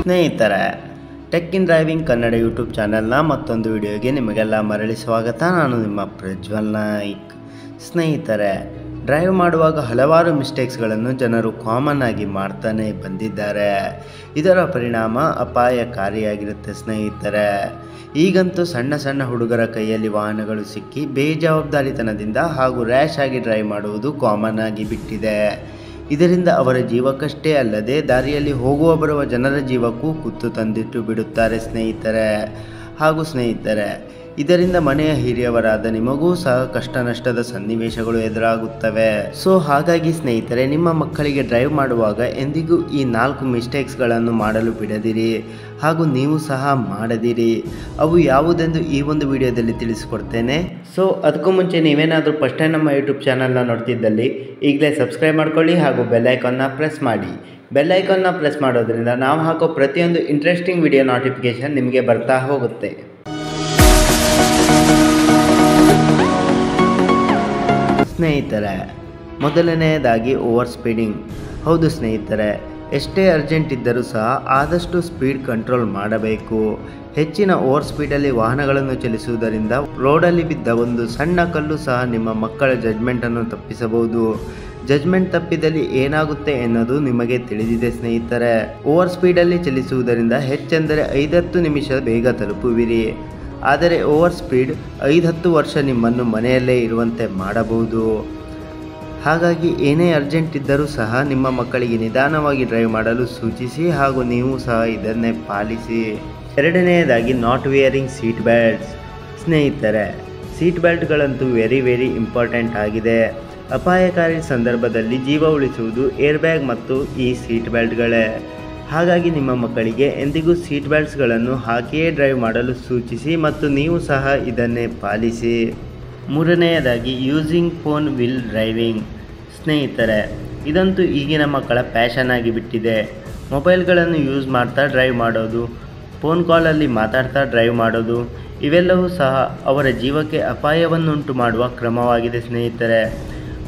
ಸ್ನೇಹಿತರೆ, tech in driving Kannada YouTube ಚಾನೆಲ್ನ ಮತ್ತೊಂದು ವಿಡಿಯೋಗೆ ನಿಮಗೆಲ್ಲ ಮರಳಿ ಸ್ವಾಗತ. ನಾನು ನಿಮ್ಮ ಪ್ರಜ್ವಲ್ ನಾಯ್ಕ್. ಸ್ನೇಹಿತರೆ, ಡ್ರೈವ್ ಮಾಡುವಾಗ ಹಲವಾರು ಮಿಸ್ಟೇಕ್ಸ್ಗಳನ್ನು ಜನರು ಕಾಮನ್ ಆಗಿ ಮಾಡ್ತಾನೆ ಬಂದಿದ್ದಾರೆ. ಇದರ ಪರಿಣಾಮ ಅಪಾಯಕಾರಿಯಾಗಿರುತ್ತೆ ಸ್ನೇಹಿತರೆ. ಈಗಂತೂ ಸಣ್ಣ ಸಣ್ಣ ಹುಡುಗರ ಕೈಯಲ್ಲಿ ವಾಹನಗಳು ಸಿಕ್ಕಿ ಬೇಜವಾಬ್ದಾರಿತನದಿಂದ ಹಾಗೂ ರ್ಯಾಶ್ ಆಗಿ ಡ್ರೈವ್ ಮಾಡುವುದು ಕಾಮನ್ ಆಗಿ ಬಿಟ್ಟಿದೆ. ಇದರಿಂದ ಅವರ ಜೀವಕ್ಕಷ್ಟೇ ಅಲ್ಲದೆ ದಾರಿಯಲ್ಲಿ ಹೋಗುವ ಬರುವ ಜನರ ಜೀವಕ್ಕೂ ಕುತ್ತು ತಂದಿಟ್ಟು ಬಿಡುತ್ತಾರೆ ಸ್ನೇಹಿತರೆ. ಇದರಿಂದ ಮನೆಯ ಹಿರಿಯವರಾದ ನಿಮಗೂ ಸಹ ಕಷ್ಟ ನಷ್ಟದ ಸನ್ನಿವೇಶಗಳು ಎದುರಾಗುತ್ತವೆ. ಹಾಗಾಗಿ ಸ್ನೇಹಿತರೆ, ನಿಮ್ಮ ಮಕ್ಕಳಿಗೆ ಡ್ರೈವ್ ಮಾಡುವಾಗ ಎಂದಿಗೂ ಈ 4 ಮಿಸ್ಟೇಕ್ಸ್ಗಳನ್ನು ಮಾಡಲು ಬಿಡದಿರಿ ಹಾಗೂ ನೀವು ಸಹ ಮಾಡದಿರಿ. ಅವು ಯಾವುದೆಂದು ಈ ಒಂದು ವಿಡಿಯೋದಲ್ಲಿ ತಿಳಿಸಿಕೊಡ್ತೇನೆ. ಅದಕ್ಕೂ ಮುಂಚೆ ನೀವೇನಾದರೂ ಫಸ್ಟ್ ಟೈಮ್ ನಮ್ಮ ಯೂಟ್ಯೂಬ್ ಚಾನಲ್ನ ನೋಡ್ತಿದ್ದಲ್ಲಿ ಈಗಲೇ ಸಬ್ಸ್ಕ್ರೈಬ್ ಮಾಡ್ಕೊಳ್ಳಿ ಹಾಗೂ ಬೆಲ್ ಐಕಾನ್ನ ಪ್ರೆಸ್ ಮಾಡಿ. ಬೆಲ್ ಐಕಾನ್ನ ಪ್ರೆಸ್ ಮಾಡೋದ್ರಿಂದ ನಾವು ಹಾಕೋ ಪ್ರತಿಯೊಂದು ಇಂಟ್ರೆಸ್ಟಿಂಗ್ ವಿಡಿಯೋ ನೋಟಿಫಿಕೇಷನ್ ನಿಮಗೆ ಬರ್ತಾ ಹೋಗುತ್ತೆ. ಸ್ನೇಹಿತರೆ, ಮೊದಲನೆಯದಾಗಿ ಓವರ್ ಸ್ಪೀಡಿಂಗ್. ಹೌದು ಸ್ನೇಹಿತರೆ, ಎಷ್ಟೇ ಅರ್ಜೆಂಟ್ ಇದ್ದರೂ ಸಹ ಆದಷ್ಟು ಸ್ಪೀಡ್ ಕಂಟ್ರೋಲ್ ಮಾಡಬೇಕು. ಹೆಚ್ಚಿನ ಓವರ್ ಸ್ಪೀಡಲ್ಲಿ ವಾಹನಗಳನ್ನು ಚಲಿಸುವುದರಿಂದ ರೋಡಲ್ಲಿ ಬಿದ್ದ ಒಂದು ಸಣ್ಣ ಕಲ್ಲು ಸಹ ನಿಮ್ಮ ಮಕ್ಕಳ ಜಡ್ಜ್ಮೆಂಟನ್ನು ತಪ್ಪಿಸಬಹುದು. ಜಡ್ಜ್ಮೆಂಟ್ ತಪ್ಪಿದಲ್ಲಿ ಏನಾಗುತ್ತೆ ಎನ್ನುವುದು ನಿಮಗೆ ತಿಳಿದಿದೆ ಸ್ನೇಹಿತರೆ. ಓವರ್ ಸ್ಪೀಡಲ್ಲಿ ಚಲಿಸುವುದರಿಂದ ಹೆಚ್ಚೆಂದರೆ 5-10 ನಿಮಿಷ ಬೇಗ ತಲುಪುವಿರಿ. ಆದರೆ ಓವರ್ ಸ್ಪೀಡ್ 5-10 ವರ್ಷ ನಿಮ್ಮನ್ನು ಮನೆಯಲ್ಲೇ ಇರುವಂತೆ ಮಾಡಬಹುದು. ಹಾಗಾಗಿ ಏನೇ ಅರ್ಜೆಂಟ್ ಇದ್ದರೂ ಸಹ ನಿಮ್ಮ ಮಕ್ಕಳಿಗೆ ನಿಧಾನವಾಗಿ ಡ್ರೈವ್ ಮಾಡಲು ಸೂಚಿಸಿ ಹಾಗೂ ನೀವು ಸಹ ಇದನ್ನೇ ಪಾಲಿಸಿ. ಎರಡನೆಯದಾಗಿ ನಾಟ್ ವೇರಿಂಗ್ ಸೀಟ್ ಬೆಲ್ಟ್ಸ್. ಸ್ನೇಹಿತರೆ, ಸೀಟ್ ಬೆಲ್ಟ್ಗಳಂತೂ ವೆರಿ ಇಂಪಾರ್ಟೆಂಟ್ ಆಗಿದೆ. ಅಪಾಯಕಾರಿ ಸಂದರ್ಭದಲ್ಲಿ ಜೀವ ಉಳಿಸುವುದು ಏರ್ ಬ್ಯಾಗ್ ಮತ್ತು ಈ ಸೀಟ್ ಬೆಲ್ಟ್ಗಳೇ. ಹಾಗಾಗಿ ನಿಮ್ಮ ಮಕ್ಕಳಿಗೆ ಎಂದಿಗೂ ಸೀಟ್ ಬೆಲ್ಟ್ಸ್ಗಳನ್ನು ಹಾಕಿಯೇ ಡ್ರೈವ್ ಮಾಡಲು ಸೂಚಿಸಿ ಮತ್ತು ನೀವು ಸಹ ಇದನ್ನೇ ಪಾಲಿಸಿ. ಮೂರನೆಯದಾಗಿ ಯೂಸಿಂಗ್ ಫೋನ್ ವಿಲ್ ಡ್ರೈವಿಂಗ್. ಸ್ನೇಹಿತರೆ, ಇದಂತೂ ಈಗಿನ ಮಕ್ಕಳ ಪ್ಯಾಷನ್ ಆಗಿಬಿಟ್ಟಿದೆ. ಮೊಬೈಲ್ಗಳನ್ನು ಯೂಸ್ ಮಾಡ್ತಾ ಡ್ರೈವ್ ಮಾಡೋದು, ಫೋನ್ ಕಾಲಲ್ಲಿ ಮಾತಾಡ್ತಾ ಡ್ರೈವ್ ಮಾಡೋದು, ಇವೆಲ್ಲವೂ ಸಹ ಅವರ ಜೀವಕ್ಕೆ ಅಪಾಯವನ್ನುಂಟು ಮಾಡುವ ಕ್ರಮವಾಗಿದೆ ಸ್ನೇಹಿತರೆ.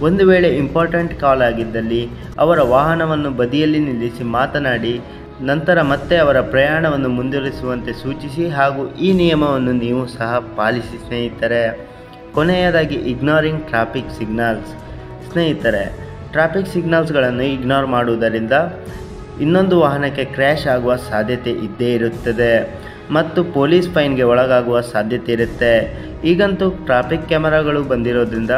ಒಂದು ವೇಳೆ ಇಂಪಾರ್ಟೆಂಟ್ ಕಾಲ್ ಆಗಿದ್ದಲ್ಲಿ ಅವರ ವಾಹನವನ್ನು ಬದಿಯಲ್ಲಿ ನಿಲ್ಲಿಸಿ ಮಾತನಾಡಿ ನಂತರ ಮತ್ತೆ ಅವರ ಪ್ರಯಾಣವನ್ನು ಮುಂದುವರಿಸುವಂತೆ ಸೂಚಿಸಿ ಹಾಗೂ ಈ ನಿಯಮವನ್ನು ನೀವು ಸಹ ಪಾಲಿಸಿ ಸ್ನೇಹಿತರೆ. ಕೊನೆಯದಾಗಿ ಇಗ್ನೋರಿಂಗ್ ಟ್ರಾಫಿಕ್ ಸಿಗ್ನಲ್ಸ್. ಸ್ನೇಹಿತರೆ, ಟ್ರಾಫಿಕ್ ಸಿಗ್ನಲ್ಸ್ಗಳನ್ನು ಇಗ್ನೋರ್ ಮಾಡುವುದರಿಂದ ಇನ್ನೊಂದು ವಾಹನಕ್ಕೆ ಕ್ರ್ಯಾಶ್ ಆಗುವ ಸಾಧ್ಯತೆ ಇದ್ದೇ ಇರುತ್ತದೆ ಮತ್ತು ಪೊಲೀಸ್ ಫೈನ್ಗೆ ಒಳಗಾಗುವ ಸಾಧ್ಯತೆ ಇರುತ್ತೆ. ಈಗಂತೂ ಟ್ರಾಫಿಕ್ ಕ್ಯಾಮರಾಗಳು ಬಂದಿರೋದ್ರಿಂದ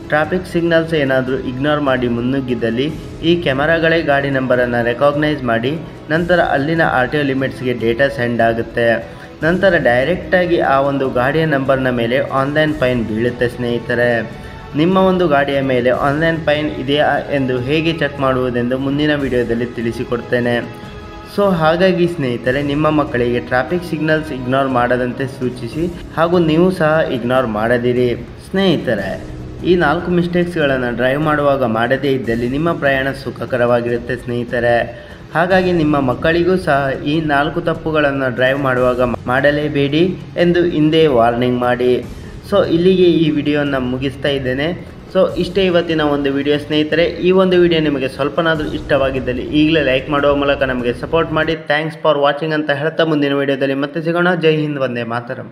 ಟ್ರಾಫಿಕ್ ಸಿಗ್ನಲ್ಸ್ ಏನಾದರೂ ಇಗ್ನೋರ್ ಮಾಡಿ ಮುನ್ನುಗ್ಗಿದ್ದಲ್ಲಿ ಈ ಕ್ಯಾಮರಾಗಳೇ ಗಾಡಿ ನಂಬರನ್ನು ರೆಕಾಗ್ನೈಸ್ ಮಾಡಿ ನಂತರ ಅಲ್ಲಿನ RTO ಲಿಮಿಟ್ಸ್ಗೆ ಡೇಟಾ ಸೆಂಡ್ ಆಗುತ್ತೆ. ನಂತರ ಡೈರೆಕ್ಟಾಗಿ ಆ ಒಂದು ಗಾಡಿಯ ನಂಬರ್ನ ಮೇಲೆ ಆನ್ಲೈನ್ ಫೈನ್ ಬೀಳುತ್ತೆ ಸ್ನೇಹಿತರೆ. ನಿಮ್ಮ ಒಂದು ಗಾಡಿಯ ಮೇಲೆ ಆನ್ಲೈನ್ ಫೈನ್ ಇದೆಯಾ ಎಂದು ಹೇಗೆ ಚೆಕ್ ಮಾಡುವುದೆಂದು ಮುಂದಿನ ವಿಡಿಯೋದಲ್ಲಿ ತಿಳಿಸಿಕೊಡ್ತೇನೆ. ಹಾಗಾಗಿ ಸ್ನೇಹಿತರೆ, ನಿಮ್ಮ ಮಕ್ಕಳಿಗೆ ಟ್ರಾಫಿಕ್ ಸಿಗ್ನಲ್ಸ್ ಇಗ್ನೋರ್ ಮಾಡದಂತೆ ಸೂಚಿಸಿ ಹಾಗೂ ನೀವು ಸಹ ಇಗ್ನೋರ್ ಮಾಡದಿರಿ. ಸ್ನೇಹಿತರೆ, ಈ 4 ಮಿಸ್ಟೇಕ್ಸ್ಗಳನ್ನು ಡ್ರೈವ್ ಮಾಡುವಾಗ ಮಾಡದೇ ಇದ್ದಲ್ಲಿ ನಿಮ್ಮ ಪ್ರಯಾಣ ಸುಖಕರವಾಗಿರುತ್ತೆ ಸ್ನೇಹಿತರೆ. ಹಾಗಾಗಿ ನಿಮ್ಮ ಮಕ್ಕಳಿಗೂ ಸಹ ಈ 4 ತಪ್ಪುಗಳನ್ನು ಡ್ರೈವ್ ಮಾಡುವಾಗ ಮಾಡಲೇಬೇಡಿ ಎಂದು ಹಿಂದೆ ವಾರ್ನಿಂಗ್ ಮಾಡಿ. ಇಲ್ಲಿಗೆ ಈ ವಿಡಿಯೋನ ಮುಗಿಸ್ತಾ ಇದ್ದೇನೆ. ಇಷ್ಟೇ ಇವತ್ತಿನ ಒಂದು ವಿಡಿಯೋ ಸ್ನೇಹಿತರೆ. ಈ ಒಂದು ವಿಡಿಯೋ ನಿಮಗೆ ಸ್ವಲ್ಪನಾದರೂ ಇಷ್ಟವಾಗಿದ್ದಲ್ಲಿ ಈಗಲೇ ಲೈಕ್ ಮಾಡುವ ಮೂಲಕ ನಮಗೆ ಸಪೋರ್ಟ್ ಮಾಡಿ. ಥ್ಯಾಂಕ್ಸ್ ಫಾರ್ ವಾಚಿಂಗ್ ಅಂತ ಹೇಳ್ತಾ ಮುಂದಿನ ವಿಡಿಯೋದಲ್ಲಿ ಮತ್ತೆ ಸಿಗೋಣ. ಜೈ ಹಿಂದ್, ವಂದೇ ಮಾತರಂ.